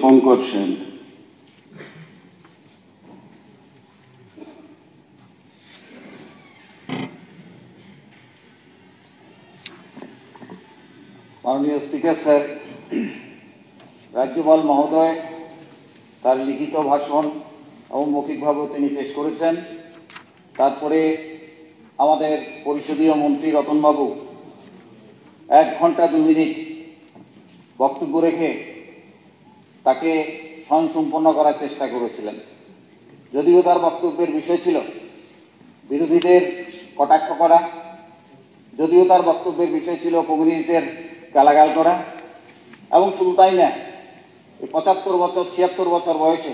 শঙ্কর সেন। মাননীয় speaker sir, রাজ্যপাল মহোদয় তার লিখিত ভাষণ এবং মৌখিকভাবেও তিনি পেশ করেছেন। তারপরে আমাদের পরিষদীয় মন্ত্রী রতনবাবু 1 ঘন্টা 2 মিনিট বক্তব্য রেখে তাকে স্বয়ংসম্পন্ন করার চেষ্টা করেছিলেন। যদিও তার বক্তব্যের বিষয় ছিল বিরোধীদের কটাক্ষ করা, যদিও তার বক্তব্যের বিষয় ছিল কমিউনিস্টদের গালাগাল করা, এবং শুধু তাই না, 75 বছর 76 বছর বয়সে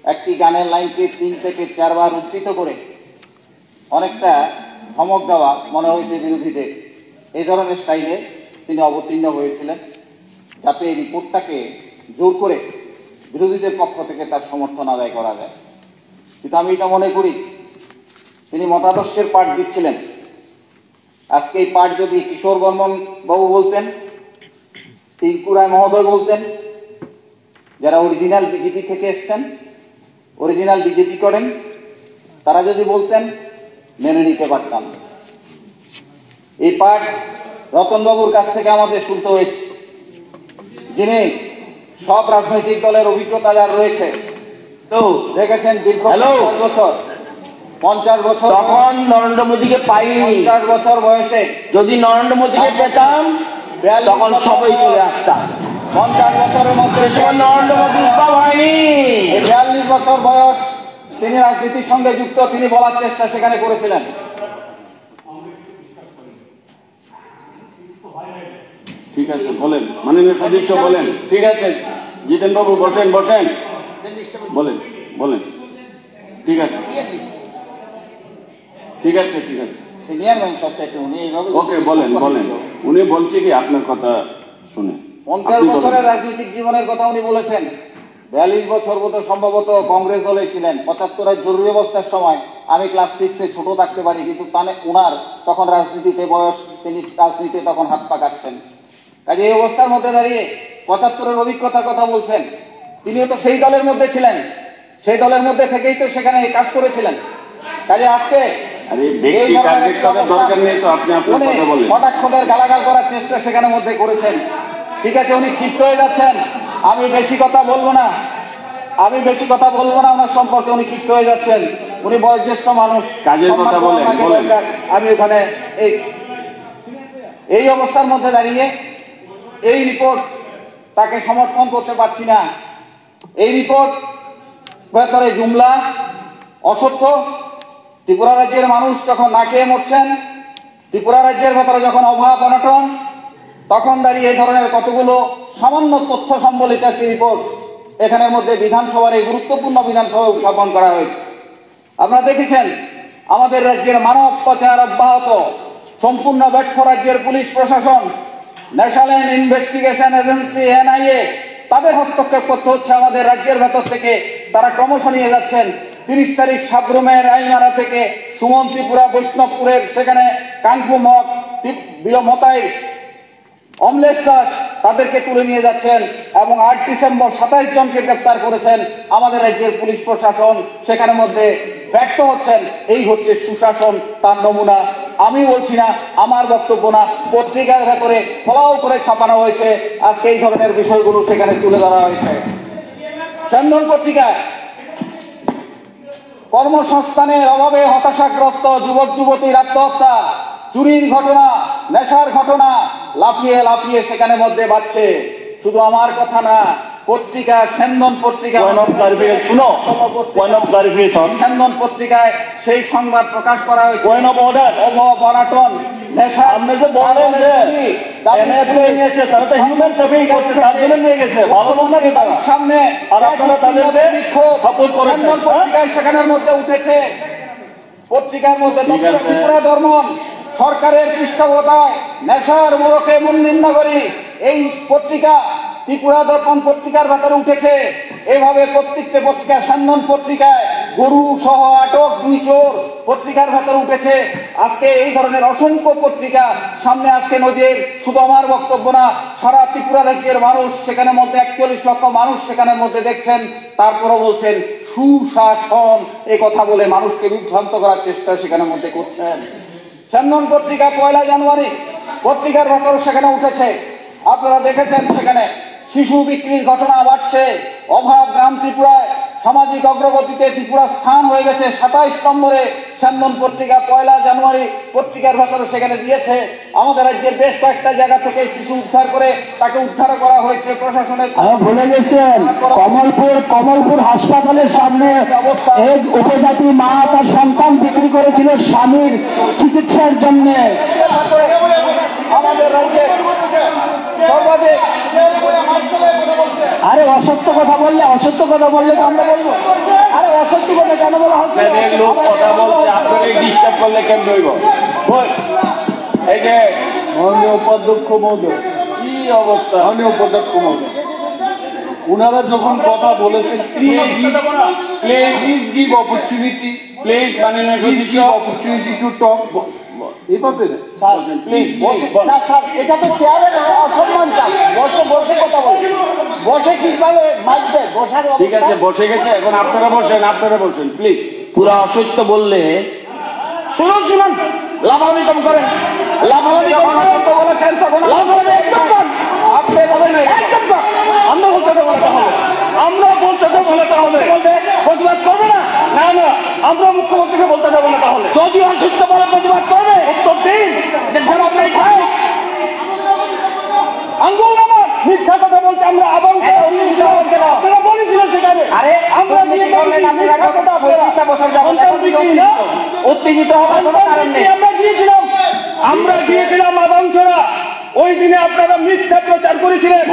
একটি গানের লাইনকে 3 থেকে 4 বার উদ্ধৃত করে অনেকটা ধমক দেওয়া মনে হয়েছে বিরোধীদের। এই ধরনের স্টাইলে তিনি অবতীর্ণ হয়েছিলেন, যাতে এই রিপোর্টটাকে জোর করে বিরোধীদের পক্ষ থেকে তার সমর্থন আদায় করা যায়। কিন্তু আমি এটা মনে করি তিনি মতাদর্শের পাঠ দিচ্ছিলেন। আজকে এই পাঠ যদি কিশোর বর্মন বাবু বলতেন, টিঙ্কু রায় মহোদয় বলতেন, যারা অরিজিনাল বিজেপি থেকে এসছেন, অরিজিনাল বিজেপি করেন, তারা যদি বলতেন মেনে নিতে পারতাম। এই পাঠ রতনবাবুর কাছ থেকে আমাদের শুনতে হয়েছে, যিনি সব রাজনৈতিক দলের অভিজ্ঞতা যার রয়েছে, তো দেখেছেন দীর্ঘ 50 বছর তখন নরেন্দ্র মোদীকে পাইনি। 50 বছর বয়সে যদি নরেন্দ্র মোদীকে পেতাম তখন সবাই চলে আসতাম। 50 বছরের মধ্যে নরেন্দ্র মোদীর উদ্ভব হয়নি। 42 বছর বয়স তিনি রাজনীতির সঙ্গে যুক্ত, তিনি বলার চেষ্টা সেখানে করেছিলেন। ঠিক আছে, বলেন মাননীয় সদস্য বলেন। ঠিক আছে, জিতেন বাবু বসেন বসেন, বলেন বলেন। ঠিক আছে ঠিক আছে ঠিক আছে, সিনিয়র ম্যান সবচাইতে উনি এইভাবে ওকে বলেন বলেন। উনি বলছে কি আপনার কথা শুনে 50 বছরের রাজনৈতিক জীবনের কথা উনি বলেছেন। 42 বছর বোধহয় সম্ভবত কংগ্রেস দলে ছিলেন। 75-এর জরুরি অবস্থার সময় আমি ক্লাস 6-এ ছোট থাকতে পারি, কিন্তু উনার তখন রাজনীতিতে বয়স, তিনি রাজনীতিতে তখন হাত পাকাচ্ছেন। কাজে এই অবস্থার মধ্যে দাঁড়িয়ে 75-এর অভিজ্ঞতার কথা বলছেন। তিনিও তো সেই দলের মধ্যে ছিলেন, সেই দলের মধ্যে থেকেই তো সেখানে কাজ করেছিলেন। কাজে আজকে কটাক্ষদের গালাগাল করার চেষ্টা সেখানে মধ্যে করেছেন। ঠিক আছে, উনি ক্ষিপ্ত হয়ে যাচ্ছেন, আমি বেশি কথা বলবো না ওনার সম্পর্কে। উনি ক্ষিপ্ত হয়ে যাচ্ছেন, উনি বয়োজ্যেষ্ঠ মানুষ, কাজের কথা বলেন। আমি ওখানে এই অবস্থার মধ্যে দাঁড়িয়ে এই রিপোর্ট তাকে সমর্থন করতে পারছি না। এই রিপোর্ট ভেতরে জুমলা, অসত্য। ত্রিপুরা রাজ্যের মানুষ যখন না খেয়ে মরছেন, ত্রিপুরা রাজ্যের ভেতরে যখন অভাব অনটন, তখন দাঁড়িয়ে এই ধরনের কতগুলো সামান্য তথ্য সম্বলিত একটি রিপোর্ট এখানের মধ্যে বিধানসভার এই গুরুত্বপূর্ণ বিধানসভায় উত্থাপন করা হয়েছে। আপনারা দেখেছেন আমাদের রাজ্যের মানব পাচার অব্যাহত, সম্পূর্ণ ব্যর্থ রাজ্যের পুলিশ প্রশাসন, ন্যাশনাল ইনভেস্টিগেশন এজেন্সি NIA, তাদের হস্তক্ষেপ করতে হচ্ছে আমাদের রাজ্যের ভেতর থেকে। তারা ক্রমশ নিয়ে যাচ্ছেন 30 তারিখ সাবরুমের আইমারা থেকে সুমন ত্রিপুরা বৈষ্ণবপুরের সেখানে কাঙ্কু মঠ বিলমতাই অমলেশ দাস, তাদেরকে তুলে নিয়ে যাচ্ছেন এবং 8 ডিসেম্বর 27 জনকে গ্রেপ্তার করেছেন আমাদের রাজ্যের পুলিশ প্রশাসন। সেখানের মধ্যে ব্যর্থ হচ্ছেন। এই হচ্ছে সুশাসন, তার নমুনা। আমি বলছি না, আমার বক্তব্য না, পত্রিকার ভেতরে ফলাও করে ছাপানো হয়েছে। আজকে এই ধরনের বিষয়গুলো সেখানে তুলে ধরা হয়েছে। সেনদন পত্রিকায় কর্মসংস্থানের অভাবে হতাশাগ্রস্ত যুবক যুবতীর আত্মহত্যা, চুরির ঘটনা, নেশার ঘটনা লাফিয়ে লাফিয়ে সেখানে মধ্যে বাড়ছে। শুধু আমার কথা না, পত্রিকা সেনদন পত্রিকা সেনদন পত্রিকায় সেই সংবাদ প্রকাশ করা হয়েছে। অভাব অনটন, নেশা, সামনে পত্রিকায় সেখানের মধ্যে উঠেছে। পত্রিকার মধ্যে ত্রিপুরা দর্মন সরকারের পৃষ্ঠপোষকতায় নেশার মোড়কে মন্দির নগরী, এই পত্রিকা ত্রিপুরা দর্পণ পত্রিকার ভেতরে উঠেছে। এভাবে প্রত্যেকটা পত্রিকা, সেনদন পত্রিকায় গরু সহ আটক 2 চোর পত্রিকার ভেতরে উঠেছে। আজকে এই ধরনের অসংখ্য পত্রিকা সামনে আজকে নজির, শুধু আমার বক্তব্য না, সারা ত্রিপুরা রাজ্যের মানুষ সেখানে মধ্যে 41 লক্ষ মানুষ সেখানের মধ্যে দেখছেন, তারপরও বলছেন সুশাসন, এই কথা বলে মানুষকে বিভ্রান্ত করার চেষ্টা সেখানের মধ্যে করছেন। চন্দন পত্রিকা 1 জানুয়ারি পত্রিকার ভেতর সেখানে উঠেছে, আপনারা দেখেছেন সেখানে শিশু বিক্রির ঘটনা বাড়ছে, অভাব গ্রাম ত্রিপুরায়, সামাজিক অগ্রগতিতে ত্রিপুরা স্থান হয়ে গেছে 27 নম্বরে। চন্দন পত্রিকা 1 জানুয়ারি পত্রিকার ভেতরে সেখানে দিয়েছে। আমাদের রাজ্যের বেশ কয়েকটা জায়গা থেকে শিশু উদ্ধার করে তাকে উদ্ধার করা হয়েছে প্রশাসনের। ভুলে গেছেন কমলপুর হাসপাতালের সামনে এক উপজাতি মা তার সন্তান বিক্রি করেছিল স্বামীর চিকিৎসার জন্য। আমাদের রাজ্যে সর্বাধিক আরে অসত্য কথা বললে তো আমরা বলবো, আরে অসত্য কথা কেন বলা হচ্ছে? আপনাদের লোক কথা বলছে, আপনাকে ডিস্টার্ব করলে কেন হইব? এই যে মাননীয় উপাধ্যক্ষ মহোদয়, কি অবস্থা, মাননীয় উপাধ্যক্ষ মহোদয়, ওনারা যখন কথা বলেছেন, প্লিজ গিভ অপরচুনিটি, প্লিজ মাননীয় প্লিজ সদস্য, গিভ অপরচুনিটি টু টক। এইভাবে না স্যার প্লিজ না স্যার, এটা তো চেয়ারের অসম্মান চাপ। বসে কথা বলে, বসে কিভাবে মারবে? বসার ঠিক আছে, বসে গেছে, এখন আপনারা বসেন প্লিজ। পুরা অসত্য বললে শুনুন লাফালাফি কম করেন, লাফালাফি কম করেন। বলেছেন তখন লাফালাফি একদম কম। আপনি বলেন একদম কম। আমরা বলতে দেবো না তাহলে, প্রতিবাদ করবে না, আমরা মুখ্যমন্ত্রীকে বলতে যাবো না তাহলে। যদি অসত্য বলে প্রতিবাদ করবে উত্তর দিন। জবাব নেই ভাই, আঙ্গুল নামান মিথ্যা কথা বলছে, আমরা আবার আপনারা বলেছিলেন সেখানে। আরে আমরা দিয়ে উত্তেজিত হওয়ার কোনো কারণ নেই। আমরা গিয়েছিলাম আবাংছড়া, ওই দিনে আপনারা মিথ্যা প্রচার করেছিলেন।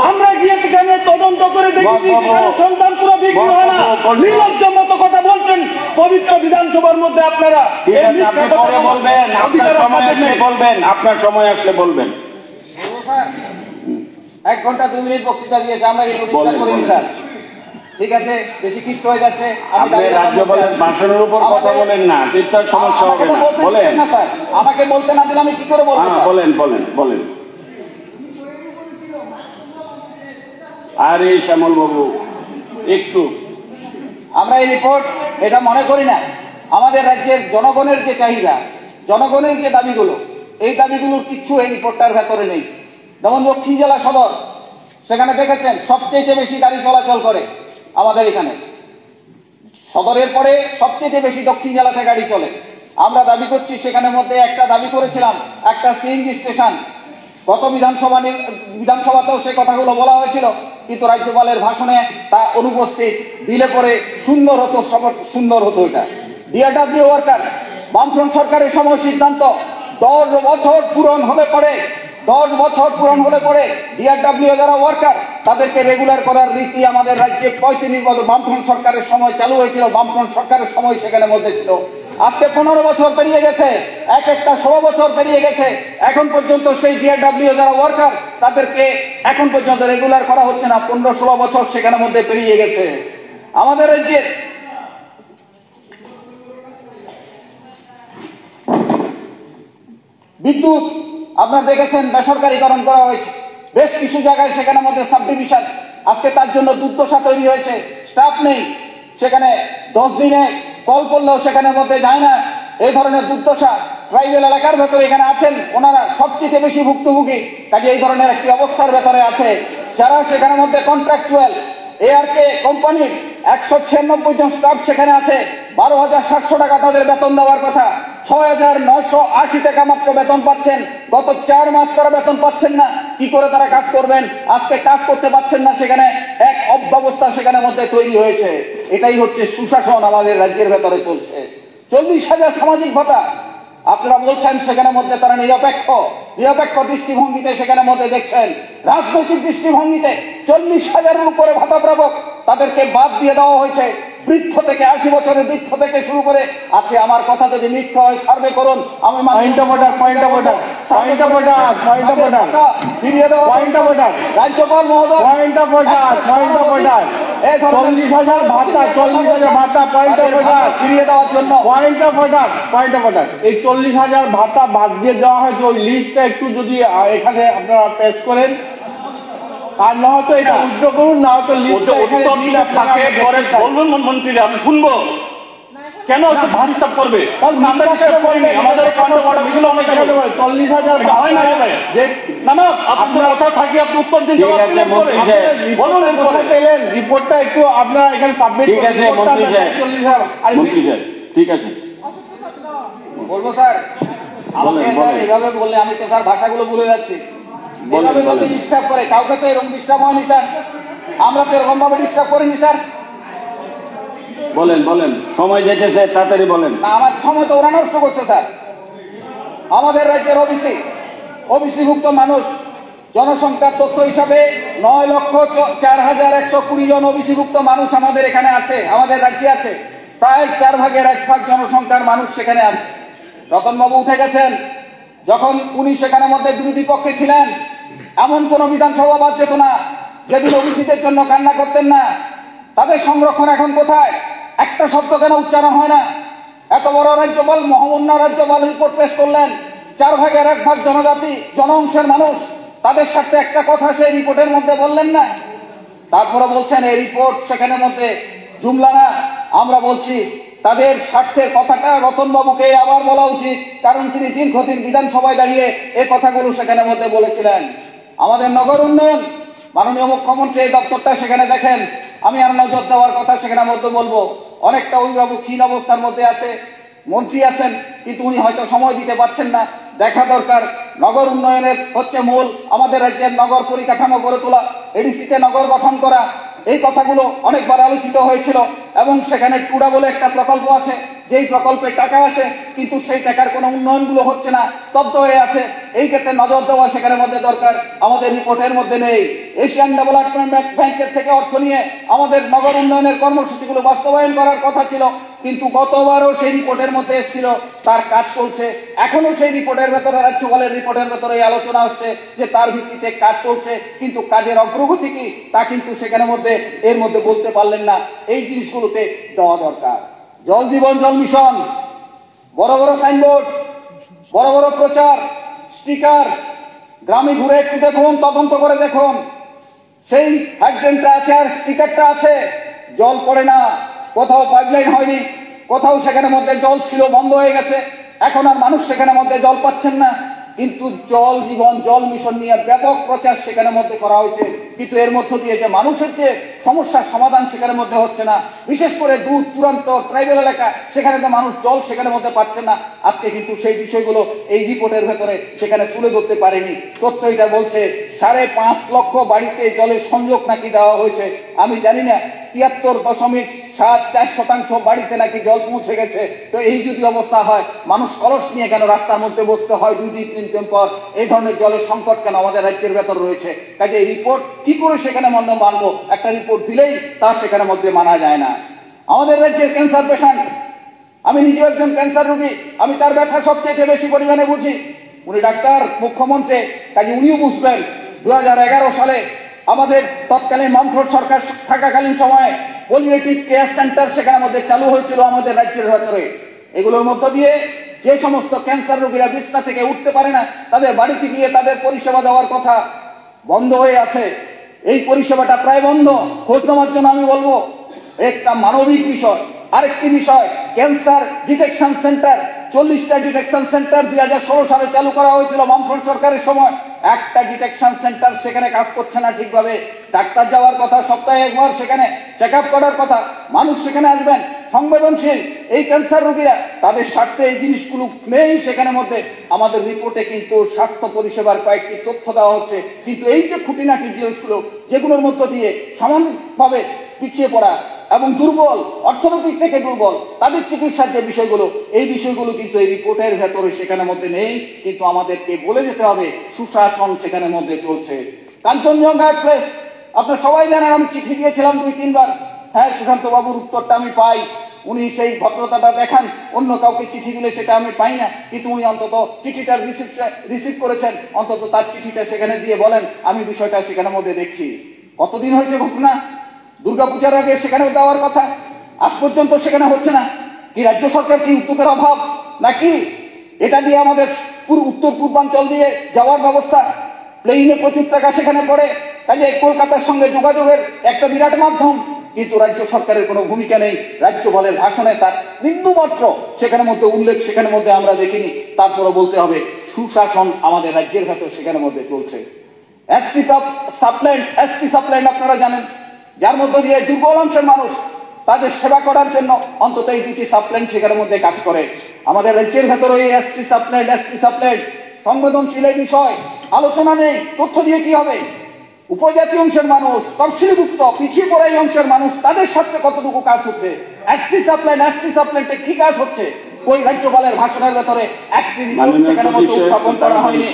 আমরা গিয়ে সেখানে তদন্ত করে দেখেছি সেখানে সন্তান পুরো বিক্রি হয় না। নির্লজ্জ মতো কথা বলছেন পবিত্র বিধানসভার মধ্যে আপনারা। আপনার সময় আসলে বলবেন। 1 ঘন্টা 2 মিনিট বক্তৃতা দিয়েছে, আমরা এই প্রতিষ্ঠা করিনি স্যার। ঠিক আছে, বেশি কিষ্ট হয়ে যাচ্ছে। আপনি রাজ্যপালের ভাষণের উপর কথা বলেন না, তীর্থার সমস্যা হবে না। বলেন না স্যার, আমাকে বলতে না দিলে আমি কি করে বলবো? বলেন। আরে শ্যামল বাবু একটু, আমরা এই রিপোর্ট এটা মনে করি না। আমাদের রাজ্যের জনগণের যে চাহিদা, জনগণের যে দাবিগুলো, এই দাবিগুলোর কিচ্ছু এই রিপোর্টটার ভেতরে নেই। যেমন দক্ষিণ জেলা সদর, সেখানে দেখেছেন সবচেয়ে বেশি গাড়ি চলাচল করে আমাদের এখানে। সদরের পরে সবচেয়ে বেশি দক্ষিণ জেলাতে গাড়ি চলে। আমরা দাবি করছি, সেখানের মধ্যে একটা দাবি করেছিলাম একটা সিএনজি স্টেশন। গত বিধানসভাতেও সেই কথাগুলো বলা হয়েছিল, কিন্তু রাজ্যপালের ভাষণে তা অনুপস্থিত। দিলে পরে সুন্দর হতো এটা। ডিআরডব্লিউ ওয়ার্কার, বামফ্রন্ট সরকারের সময় সিদ্ধান্ত 10 বছর পূরণ হলে পরে ডিআরডব্লিউ যারা ওয়ার্কার তাদেরকে রেগুলার করার রীতি আমাদের রাজ্যে 35 বছর বামফ্রন্ট সরকারের সময় চালু হয়েছিল। বামফ্রন্ট সরকারের সময় সেখানে মধ্যে ছিল। আজকে 15 বছর পেরিয়ে গেছে, একটা 16 বছর পেরিয়ে গেছে, এখন পর্যন্ত সেই ডিআরডব্লিউ যারা ওয়ার্কার তাদেরকে এখন পর্যন্ত রেগুলার করা হচ্ছে না। 15-16 বছর সেখানে মধ্যে পেরিয়ে গেছে। আমাদের রাজ্যে বিদ্যুৎ আপনারা দেখেছেন বেসরকারীকরণ করা হয়েছে বেশ কিছু জায়গায়, সেখানে মধ্যে সাব ডিভিশন। আজকে তার জন্য দুর্দশা তৈরি হয়েছে, স্টাফ নেই সেখানে। 10 দিনে কল করলেও সেখানের মধ্যে যায় না, এই ধরনের দুর্দশা ট্রাইবেল এলাকার ভেতরে এখানে আছেন, ওনারা সবচেয়ে বেশি ভুক্তভোগী। কাজে এই ধরনের একটি অবস্থার ভেতরে আছে। যারা সেখানের মধ্যে কন্ট্রাকচুয়াল এআরকে কোম্পানির 196 জন স্টাফ সেখানে আছে, 12,700 টাকা তাদের বেতন দেওয়ার কথা, 6,980 টাকা মাত্র বেতন পাচ্ছেন। গত 4 মাস তারা বেতন পাচ্ছেন না। কি করে তারা কাজ করবেন? আজকে কাজ করতে পাচ্ছেন না, সেখানে এক অব্যবস্থা সেখানে মধ্যে তৈরি হয়েছে। এটাই হচ্ছে সুশাসন আমাদের রাজ্যের ভেতরে চলছে। 40,000 সামাজিক ভাতা আপনারা বলছেন সেখানে মধ্যে তারা নিরপেক্ষ দৃষ্টিভঙ্গিতে সেখানে মধ্যে দেখছেন। রাজনৈতিক দৃষ্টিভঙ্গিতে 40,000-এর উপরে ভাতা প্রাপক তাদেরকে বাদ দিয়ে দেওয়া হয়েছে। বৃদ্ধ থেকে 80 বছরের বৃদ্ধ থেকে শুরু করে আছে। আমার কথা যদি মিথ্যা হয় সার্ভে করুন, আমি ফিরিয়ে দেওয়া রাজ্যপাল মহোদয় 40,000 ভাতা, 40,000 ভাতা, ফিরিয়ে দেওয়ার জন্য এই 40,000 ভাতা বাদ দিয়ে দেওয়া হয়েছে, ওই লিস্টটা একটু যদি এখানে আপনারা পেশ করেন, আর না হয়তো এটা উদ্যোগ করুন, না হয়তো লিস্টটা বলবেন মন্ত্রীরা, আমি শুনবো। কেন ডিস্টার্ব করবে? আমাদের 40,000 না না, আপনার কথা থাকে, আপনি উত্তর দিন। রিপোর্টটা একটু আপনারা এখানে সাবমিট ঠিক আছে মন্ত্রী সাহেব, ঠিক আছে বলবো স্যার। আমাকে স্যার এইভাবে বললে আমি তো স্যার ভাষাগুলো ভুলে যাচ্ছি। এইভাবে যদি ডিস্টার্ব করে, কাউকে তো এরকম ডিস্টার্ব হয়নি স্যার, আমরা তো এরকম ভাবে ডিস্টার্ব করিনি স্যার। বলেন বলেন, সময় যেতেছে, তাড়াতাড়ি বলেন। না, আমার সময় তো ওরা নষ্ট করছে স্যার। আমাদের রাজ্যের ওবিসি ভুক্ত মানুষ জনসংখ্যার তথ্য হিসাবে 9,04,120 জন ওবিসি ভুক্ত মানুষ আমাদের এখানে আছে, আমাদের রাজ্যে আছে। প্রায় 4 ভাগের 1 ভাগ জনসংখ্যার মানুষ সেখানে আছে। রতনবাবু উঠে গেছেন, যখন উনি সেখানে মধ্যে বিরোধী পক্ষে ছিলেন, এমন কোন বিধানসভা বাদ যেত না যেদিন ওবিসিদের জন্য কান্না করতেন না। তাদের সংরক্ষণ এখন কোথায়? একটা শব্দ কেন উচ্চারণ হয় না? এত বড় রাজ্যপাল, মহামান্য রাজ্যপাল রিপোর্ট পেশ করলেন, 4 ভাগের 1 ভাগ জনজাতি, জনঅংশের মানুষ, তাদের সাথে একটা কথা সেই রিপোর্টের মধ্যে বললেন না। তারপরে বলছেন এই রিপোর্ট সেখানে মধ্যে জুমলা না। আমরা বলছি তাদের স্বার্থের কথাটা রতনবাবুকে আবার বলা উচিত, কারণ তিনি দীর্ঘদিন বিধানসভায় দাঁড়িয়ে এই কথাগুলো সেখানে মধ্যে বলেছিলেন। আমাদের নগর উন্নয়ন মাননীয় মুখ্যমন্ত্রী এই দপ্তরটা সেখানে দেখেন, আমি আর নজর দেওয়ার কথা সেখানে মধ্যে বলবো। অনেকটা অভিভাবকহীন অবস্থার মধ্যে আছে, মন্ত্রী আছেন কিন্তু উনি হয়তো সময় দিতে পারছেন না। দেখা দরকার নগর উন্নয়নের হচ্ছে মূল, আমাদের রাজ্যের নগর পরিকাঠামো গড়ে তোলা, এডিসিতে নগর গঠন করা, এই কথাগুলো অনেকবার আলোচিত হয়েছিল। এবং সেখানে টুডা বলে একটা প্রকল্প আছে, যেই প্রকল্পে টাকা আসে কিন্তু সেই টাকার কোনো উন্নয়নগুলো হচ্ছে না, স্তব্ধ হয়ে আছে। এই ক্ষেত্রে নজর দেওয়া সেখানে মধ্যে দরকার, আমাদের রিপোর্টের মধ্যে নেই। এশিয়ান ডেভেলপমেন্ট ব্যাংকের থেকে অর্থ নিয়ে আমাদের নগর উন্নয়নের কর্মসূচিগুলো বাস্তবায়ন করার কথা ছিল, কিন্তু গতবারও সেই রিপোর্টের মধ্যে এসেছিল, তার কাজ চলছে। এখনো সেই রিপোর্টের ভেতরে, রাজ্যপালের রিপোর্টের ভেতরে এই আলোচনা হচ্ছে যে তার ভিত্তিতে কাজ চলছে, কিন্তু কাজের অগ্রগতি কি তা কিন্তু সেখানে মধ্যে এর মধ্যে বলতে পারলেন না। এই জিনিসগুলোতে দেওয়া দরকার। জল জীবন জল মিশন, বড় বড় সাইনবোর্ড, বড় বড় প্রচার, স্টিকার, গ্রামে ঘুরে একটু দেখুন, তদন্ত করে দেখুন, সেই হাইড্রেন্টটা আছে আর স্টিকারটা আছে, জল পড়ে না। কোথাও পাইপলাইন হয়নি, কোথাও সেখানে মধ্যে জল ছিল, বন্ধ হয়ে গেছে, এখন আর মানুষ সেখানে মধ্যে জল পাচ্ছেন না। কিন্তু জল জীবন জল মিশন নিয়ে ব্যাপক প্রচার সেখানে মধ্যে করা হয়েছে, কিন্তু এর মধ্য দিয়ে যে মানুষের যে সমস্যার সমাধান সেখানে মধ্যে হচ্ছে না। বিশেষ করে দূর দূরান্ত ট্রাইবেল এলাকা, সেখানে তো মানুষ জল সেখানে মধ্যে পাচ্ছে না। আজকে কিন্তু সেই বিষয়গুলো এই রিপোর্টের ভেতরে সেখানে তুলে ধরতে পারেনি। তথ্য এটা বলছে 5.5 লক্ষ বাড়িতে জলের সংযোগ নাকি দেওয়া হয়েছে। আমি জানি না 73.74% বাড়িতে নাকি জল পৌঁছে গেছে। তো এই যদি অবস্থা হয়, মানুষ কলস নিয়ে কেন রাস্তার মধ্যে বসতে হয় 2-3 দিন পর? এই ধরনের জলের সংকট কেন আমাদের রাজ্যের ভেতর রয়েছে? কাজে এই রিপোর্ট কি করে সেখানে মানবো? একটা রিপোর্ট দিলেই তা সেখানে মধ্যে মানা যায় না। আমাদের রাজ্যের ক্যান্সার পেশেন্ট, আমি নিজেও একজন ক্যান্সার রোগী, আমি তার ব্যথা সবচেয়ে বেশি পরিমাণে বুঝি। উনি ডাক্তার, মুখ্যমন্ত্রী, কাজে উনিও বুঝবেন। 2011 সালে আমাদের তৎকালীন বামফ্রন্ট সরকার থাকাকালীন সময়ে পলিয়েটিভ কেয়ার সেন্টার সেখানে মধ্যে চালু হয়েছিল আমাদের রাজ্যের ভেতরে। এগুলোর মধ্য দিয়ে যে সমস্ত ক্যান্সার রোগীরা বিছনা থেকে উঠতে পারে না, তাদের বাড়িতে গিয়ে তাদের পরিষেবা দেওয়ার কথা, বন্ধ হয়ে আছে। এই পরিষেবাটা প্রায় বন্ধ। খোঁজ নেওয়ার জন্য আমি বলবো একটা মানবিক বিষয়। আরেকটি বিষয়, ক্যান্সার ডিটেকশন সেন্টার, 40টা ডিটেকশন সেন্টার 2016 সালে চালু করা হয়েছিল বামফ্রন্ট সরকারের সময়। একটা ডিটেকশন সেন্টার সেখানে কাজ করছে না ঠিকভাবে। ডাক্তার যাওয়ার কথা, সপ্তাহে একবার সেখানে চেক আপ করার কথা, মানুষ সেখানে আসবেন সংবেদনশীল এই ক্যান্সার রোগীরা, তাদের স্বার্থে এই জিনিসগুলো নেই সেখানে মধ্যে। আমাদের রিপোর্টে কিন্তু স্বাস্থ্য পরিষেবার কয়েকটি তথ্য দেওয়া হচ্ছে, কিন্তু এই যে খুঁটিনাটি জিনিসগুলো যেগুলোর মধ্য দিয়ে সামান্যভাবে পিছিয়ে পড়া এবং দুর্বল, অর্থনৈতিক থেকে দুর্বল, তাদের চিকিৎসার যে বিষয়গুলো, এই বিষয়গুলো কিন্তু এই রিপোর্টের ভেতরে সেখানে মধ্যে নেই। কিন্তু আমাদেরকে বলে যেতে হবে সুশাসন সেখানে মধ্যে চলছে। কাঞ্চনজঙ্ঘা এক্সপ্রেস আপনারা সবাই জানেন, আমি চিঠি দিয়েছিলাম 2-3 বার। হ্যাঁ, সুশান্ত বাবুর উত্তরটা আমি পাই, উনি সেই ভদ্রতাটা দেখান, অন্য কাউকে চিঠি দিলে সেটা আমি পাই না, কিন্তু উনি অন্তত চিঠিটার রিসিভ করেছেন, অন্তত তার চিঠিটা সেখানে দিয়ে বলেন আমি বিষয়টা সেখানের মধ্যে দেখছি। কতদিন হয়েছে ঘোষণা? দুর্গাপূজার আগে সেখানে দেওয়ার কথা, আজ পর্যন্ত সেখানে হচ্ছে না। কি রাজ্য সরকার কি উদ্যোগের অভাব, নাকি এটা দিয়ে আমাদের উত্তর পূর্বাঞ্চল দিয়ে যাওয়ার ব্যবস্থা? প্লেনে প্রচুর টাকা সেখানে পড়ে, কাজে কলকাতার সঙ্গে যোগাযোগের একটা বিরাট মাধ্যম, কিন্তু রাজ্য সরকারের কোনো ভূমিকা নেই। রাজ্যপালের ভাষণে তার বিন্দুমাত্র সেখানের মধ্যে উল্লেখ সেখানের মধ্যে আমরা দেখিনি। তারপরে বলতে হবে সুশাসন আমাদের রাজ্যের ভেতর সেখানের মধ্যে চলছে। এসটি সাপ্ল্যান্ড আপনারা জানেন, যার মধ্য দিয়ে দুর্বল অংশের মানুষ তাদের সেবা করার জন্য অন্তত এই দুটি সাপ্ল্যান্ড সেখানের মধ্যে কাজ করে। আমাদের রাজ্যের ভেতরে এই এসটি সাপ্ল্যান্ড সংবেদনশীল এই বিষয় আলোচনা নেই। তথ্য দিয়ে কি হবে? উপজাতি অংশের মানুষ, তফসিলভুক্ত পিছিয়ে পড়া এই অংশের মানুষ, তাদের সাথে কতটুকু কাজ হচ্ছে? এসটি সাপ্ল্যান্ডে কি কাজ হচ্ছে? ওই রাজ্যপালের ভাষণের ভেতরে একটি রিপোর্ট সেখানে মধ্যে উত্থাপন করা হয়নি।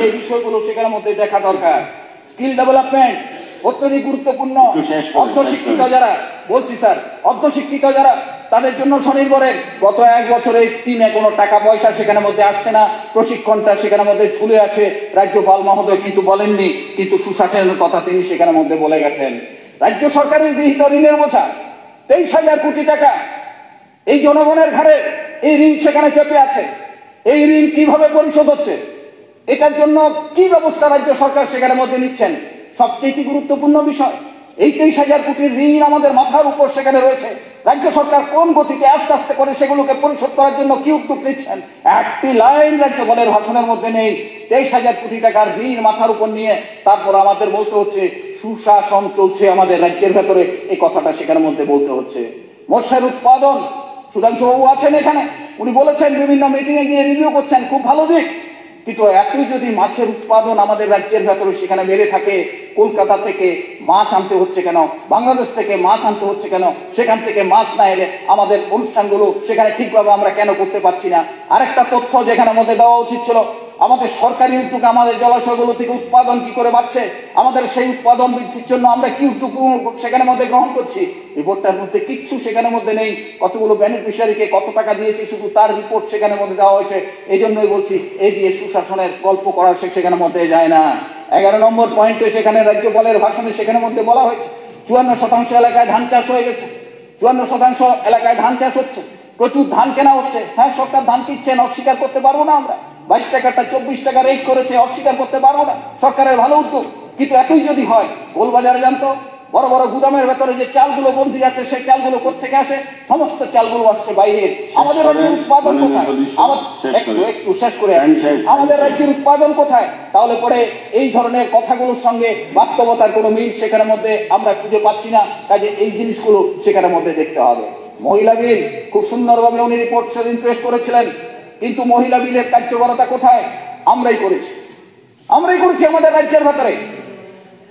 এই বিষয়গুলো সেখানের মধ্যে দেখা দরকার। স্কিল ডেভেলপমেন্ট অত্যধিক গুরুত্বপূর্ণ। অর্ধশিক্ষিত যারা, বলছি স্যার, অর্ধশিক্ষিত যারা, তাদের জন্য স্বনির্ভরের গত 1 বছরে স্কিমে কোনো টাকা পয়সা সেখানে মধ্যে আসছে না, প্রশিক্ষণটা সেখানে মধ্যে ঝুলে আছে। রাজ্যপাল মহোদয় কিন্তু বলেননি, কিন্তু সুশাসনের কথা তিনি সেখানে মধ্যে বলে গেছেন। রাজ্য সরকারের গৃহীত ঋণের বোঝা 23,000 কোটি টাকা, এই জনগণের ঘাড়ে এই ঋণ সেখানে চেপে আছে। এই ঋণ কিভাবে পরিশোধ হচ্ছে, এটার জন্য কি ব্যবস্থা রাজ্য সরকার সেখানে মধ্যে নিচ্ছেন? সবচেয়ে গুরুত্বপূর্ণ বিষয়, এই 23,000 কোটির ঋণ আমাদের মাথার উপর সেখানে রয়েছে। রাজ্য সরকার কোন গতিতে আস্তে আস্তে করে সেগুলোকে পরিশোধ করার জন্য কি উদ্যোগ নিচ্ছেন? একটি লাইন রাজ্যপালের ভাষণের মধ্যে নেই। 23,000 কোটি টাকার ঋণ মাথার উপর নিয়ে তারপর আমাদের বলতে হচ্ছে সুশাসন চলছে আমাদের রাজ্যের ভেতরে, এই কথাটা সেখানের মধ্যে বলতে হচ্ছে। মৎস্যের উৎপাদন, সুধাংশু বাবু আছেন এখানে, উনি বলেছেন বিভিন্ন মিটিং এ গিয়ে রিভিউ করছেন, খুব ভালো দিক। কিন্তু এতই যদি মাছের উৎপাদন আমাদের রাজ্যের ভেতরে সেখানে বেড়ে থাকে, কলকাতা থেকে মাছ আনতে হচ্ছে কেন? বাংলাদেশ থেকে মাছ আনতে হচ্ছে কেন? সেখান থেকে মাছ না এলে আমাদের অনুষ্ঠানগুলো সেখানে ঠিকভাবে আমরা কেন করতে পারছি না? আরেকটা তথ্য যেখানে মধ্যে দেওয়া উচিত ছিল, আমাদের সরকারি উদ্যোগ আমাদের জলাশয়গুলো থেকে উৎপাদন কি করে বাড়ছে, আমাদের সেই উৎপাদন বৃদ্ধির জন্য আমরা কি উদ্যোগ সেখানে মধ্যে গ্রহণ করছি। রিপোর্টটার মধ্যে কিচ্ছু সেখানে মধ্যে নেই। কতগুলো বেনিফিশিয়ারিকে কত টাকা দিয়েছি শুধু তার রিপোর্ট সেখানে মধ্যে দেওয়া হয়েছে। এই জন্যই বলছি, এই দিয়ে সুশাসনের গল্প করার সেখানে মধ্যে যায় না। 11 নম্বর পয়েন্টে সেখানে রাজ্যপালের ভাষণে সেখানে মধ্যে বলা হয়েছে 54% এলাকায় ধান চাষ হয়ে গেছে। 54% এলাকায় ধান চাষ হচ্ছে, প্রচুর ধান কেনা হচ্ছে। হ্যাঁ, সরকার ধান কিনছেন, অস্বীকার করতে পারবো না আমরা। 22 টাকাটা 24 টাকা রেট করেছে, অস্বীকার করতে পারবো না, সরকারের ভালো উদ্যোগ। কিন্তু এতই যদি হয়, গোলবাজারে জানতো বড় বড় গুদামের ভেতরে যে চালগুলো বন্দি যাচ্ছে, সেই চালগুলো কোথেকে আসে? সমস্ত চালগুলো আসছে বাইরের। আমাদের রাজ্যের উৎপাদন কোথায়? একটু শেষ করে আমাদের রাজ্যের উৎপাদন কোথায়? তাহলে পরে এই ধরনের কথাগুলোর সঙ্গে বাস্তবতার কোনো মিল সেখানের মধ্যে আমরা খুঁজে পাচ্ছি না। কাজে এই জিনিসগুলো সেখানের মধ্যে দেখতে হবে। মহিলা বিল খুব সুন্দরভাবে উনি রিপোর্ট সেদিন পেশ করেছিলেন, কিন্তু মহিলা বিলের কার্যকরতা কোথায়? আমরাই করেছি আমাদের রাজ্যের ভেতরে।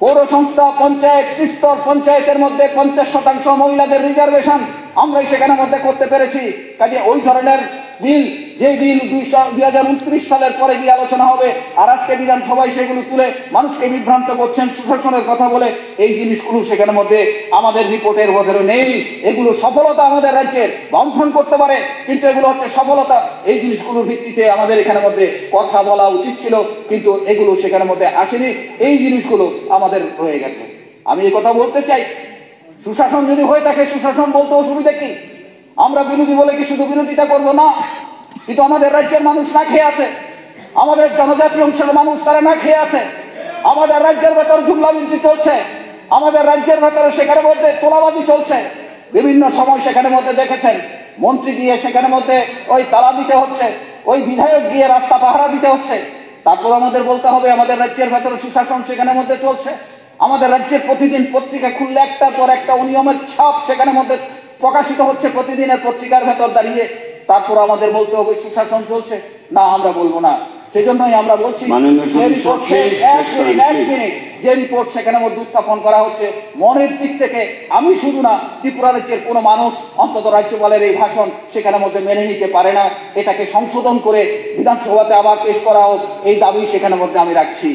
পৌর সংস্থা, পঞ্চায়েত, ত্রিস্তর পঞ্চায়েতের মধ্যে 50% মহিলাদের রিজার্ভেশন আমরাই সেখানে মধ্যে করতে পেরেছি। কাজে ওই ধরনের বিল, যে বিল 2029 সালের পরে গিয়ে আলোচনা হবে, আর আজকে বিধানসভায় সেগুলো তুলে মানুষকে বিভ্রান্ত করছেন সুশাসনের কথা বলে, এই জিনিসগুলো সেখানের মধ্যে আমাদের রিপোর্টের ভেতরে নেই। এগুলো সফলতা আমাদের রাজ্যের, বামফ্রন্ট করতে পারে, কিন্তু এগুলো হচ্ছে সফলতা। এই জিনিসগুলোর ভিত্তিতে আমাদের এখানে মধ্যে কথা বলা উচিত ছিল, কিন্তু এগুলো সেখানে মধ্যে আসেনি। এই জিনিসগুলো আমাদের রয়ে গেছে। আমি এই কথা বলতে চাই, সুশাসন যদি হয়ে থাকে, সুশাসন বলতে অসুবিধা কি? আমরা বিরোধী বলে কি শুধু বিরোধিতা করবো না? কিন্তু আমাদের রাজ্যের মানুষ না খেয়ে আছে, আমাদের জনজাতি অংশের মানুষ তারা না খেয়ে আছে। আমাদের রাজ্যের ভেতর জুমলা বৃদ্ধি চলছে, আমাদের রাজ্যের ভেতরে সেখানে মধ্যে তোলাবাজি চলছে। বিভিন্ন সময় সেখানে মধ্যে দেখেছেন মন্ত্রী গিয়ে সেখানে মধ্যে ওই তালা দিতে হচ্ছে, ওই বিধায়ক গিয়ে রাস্তা পাহারা দিতে হচ্ছে। তারপর আমাদের বলতে হবে আমাদের রাজ্যের ভেতরে সুশাসন সেখানে মধ্যে চলছে। আমাদের রাজ্যের প্রতিদিন পত্রিকা খুললে একটার পর একটা অনিয়মের ছাপ সেখানে মধ্যে প্রকাশিত হচ্ছে প্রতিদিনের পত্রিকার ভেতর দাঁড়িয়ে। তারপর আমাদের বলতে হবে সুশাসন চলছে না, আমরা বলবো না। সেই জন্যই আমরা বলছি যে রিপোর্ট সেখানে মধ্যে উত্থাপন করা হচ্ছে, মনের দিক থেকে আমি শুধু না, ত্রিপুরা রাজ্যের কোনো মানুষ অন্তত রাজ্যপালের এই ভাষণ সেখানে মধ্যে মেনে নিতে পারে না। এটাকে সংশোধন করে বিধানসভাতে আবার পেশ করা হোক, এই দাবি সেখানে মধ্যে আমি রাখছি।